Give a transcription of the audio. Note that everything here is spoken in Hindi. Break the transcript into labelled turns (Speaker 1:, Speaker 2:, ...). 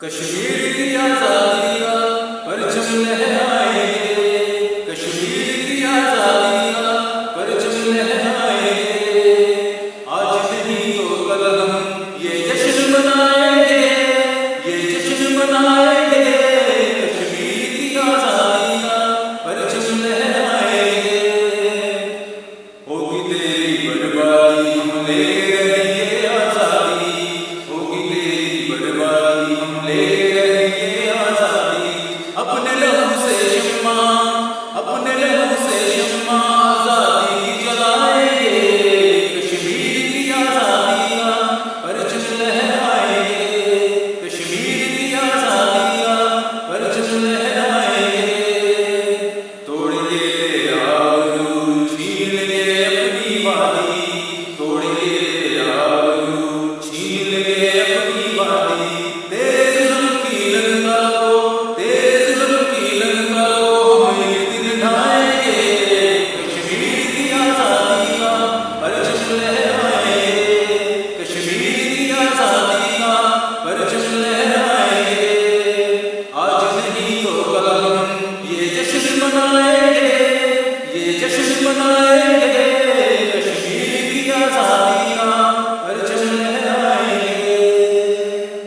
Speaker 1: कश्मीर की आजादी का परचम लहराएंगे, कश्मीर की आजादी का परचम लहराएंगे। आज नहीं तो कल हम ये जश्न मनाएंगे, ये जश्न मनाएंगे। कश्मीर की आजादी का परचम लहराएंगे। होगी तेरी बर्बादी हम ले रहे ये आजादी, होगी तेरी बर्बादी हम ले रहे ये आजादी। अपने लहू से शम्मा, अपने लहू से शम्मा आजादी जलाएंगे। कश्मीर की आजादी का परचम लहराएंगे, कश्मीर की आजादी का परचम लहराएंगे। तोड़ ले आरू छीन ले अपनी वादी, तोड़ ले आरू छीन ले अपनी वादी। तेरे जुल्म की लंका को, तेरे जुल्म की लंका को हम एक दिन ढाएंगे। कश्मीर की आजादी का परचम लहराएंगे, कश्मीर की आजादी का परचम लहराएंगे। आज नहीं तो कल हम ये जश्न मनाएंगे, ये जश्न मनाएंगे। कश्मीर की आजादी